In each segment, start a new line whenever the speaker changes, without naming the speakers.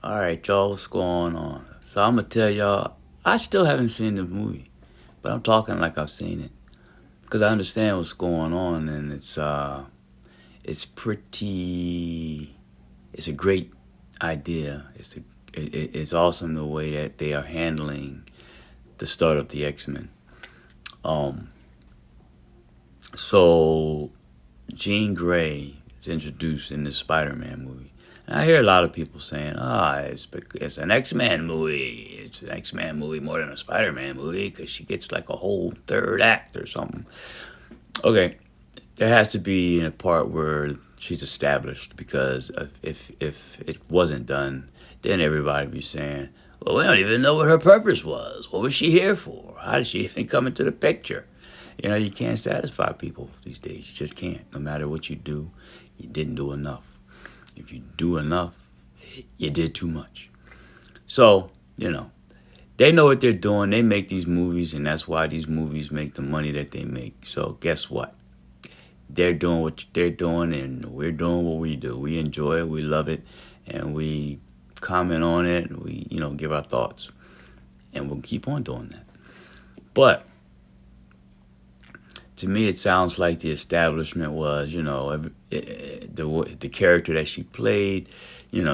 All right, y'all, what's going on? So I'm gonna tell y'all, I still haven't seen the movie, but I'm talking like I've seen it because I understand what's going on, and it's pretty, it's a great idea. It's awesome the way that they are handling the start of the X-Men. Um, so Jean Grey is introduced in this Spider-Man movie. And I hear a lot of people saying, it's an X-Men movie. It's an X-Men movie more than a Spider-Man movie because she gets like a whole third act or something. Okay, there has to be a part where she's established because if it wasn't done, then everybody would be saying, well, we don't even know what her purpose was. What was she here for? How did she even come into the picture? You can't satisfy people these days. You just can't. No matter what you do, you didn't do enough. If you do enough, you did too much. So, they know what they're doing. They make these movies, and that's why these movies make the money that they make. So, guess what? They're doing what they're doing, and we're doing what we do. We enjoy it, we love it, and we comment on it, and we, give our thoughts. And we'll keep on doing that. But to me, it sounds like the establishment was, the character that she played,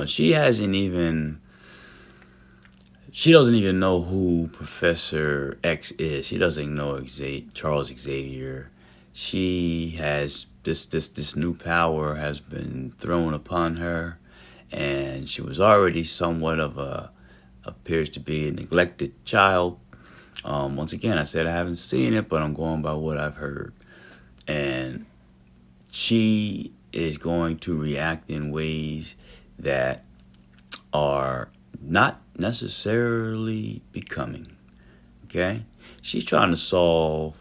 she hasn't even, she doesn't even know who Professor X is. She doesn't know Charles Xavier. She has this new power has been thrown upon her, and she was already somewhat of a appears to be a neglected child. Once again, I said I haven't seen it, but I'm going by what I've heard. And she is going to react in ways that are not necessarily becoming. Okay? She's trying to solve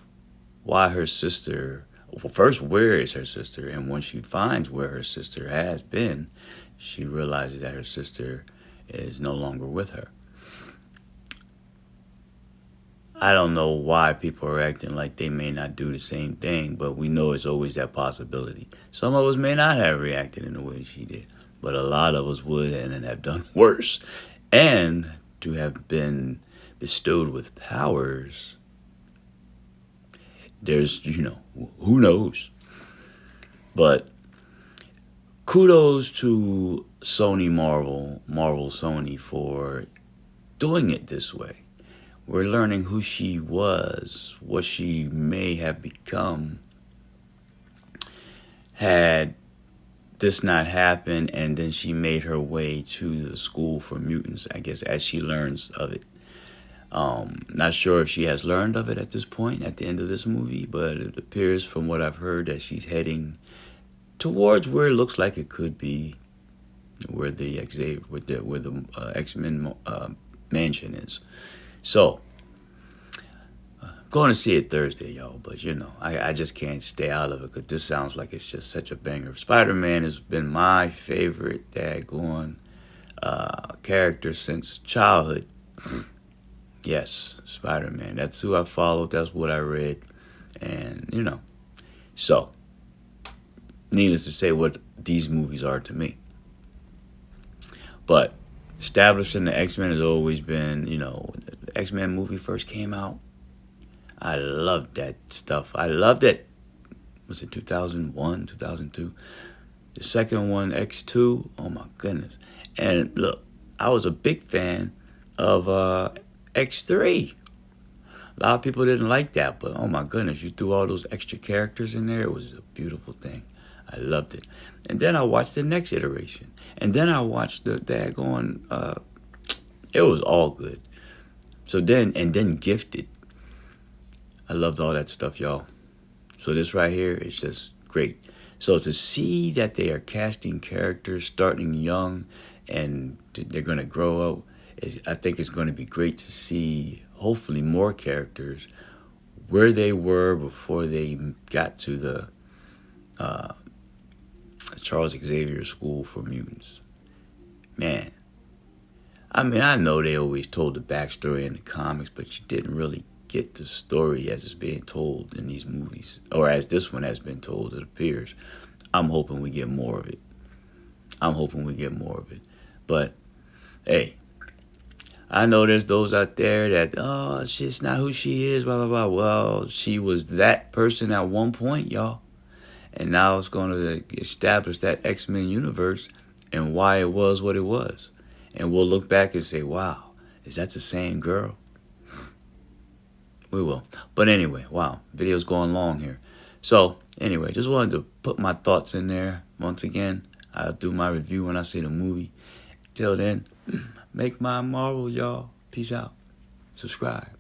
why her sister, well, first, where is her sister? And when she finds where her sister has been, she realizes that her sister is no longer with her. I don't know why people are acting like they may not do the same thing, but we know it's always that possibility. Some of us may not have reacted in the way she did, but a lot of us would and have done worse. And to have been bestowed with powers, there's, who knows? But kudos to Marvel Sony for doing it this way. We're learning who she was, what she may have become had this not happened, and then she made her way to the school for mutants, I guess, as she learns of it. Not sure if she has learned of it at this point, at the end of this movie, but it appears from what I've heard that she's heading towards where it looks like it could be, where the X-Men mansion is. So, going to see it Thursday, y'all, but I just can't stay out of it because this sounds like it's just such a banger. Spider-Man has been my favorite daggone character since childhood. Yes, Spider-Man. That's who I followed. That's what I read. And, so, needless to say what these movies are to me. But establishing the X-Men has always been, the X-Men movie first came out. I loved that stuff. I loved it. Was it 2001, 2002? The second one, X2. Oh my goodness. And look, I was a big fan of X3. A lot of people didn't like that, but oh my goodness, you threw all those extra characters in there. It was a beautiful thing. I loved it. And then I watched the next iteration. And then I watched the daggone, it was all good. So then Gifted. I loved all that stuff, y'all. So this right here is just great. So to see that they are casting characters starting young and they're going to grow up, I think it's going to be great to see hopefully more characters where they were before they got to the Charles Xavier School for Mutants. Man, I mean, I know they always told the backstory in the comics, but you didn't really get the story as it's being told in these movies, or as this one has been told, it appears. I'm hoping we get more of it. I'm hoping we get more of it. But Hey, I know there's those out there that, oh, she's not who she is, blah, blah, blah. Well, she was that person at one point, y'all. And now it's going to establish that X-Men universe and why it was what it was. And we'll look back and say, wow, is that the same girl? We will. But anyway, wow, video's going long here. So anyway, just wanted to put my thoughts in there. Once again, I'll do my review when I see the movie. Till then, make my Marvel, y'all. Peace out. Subscribe.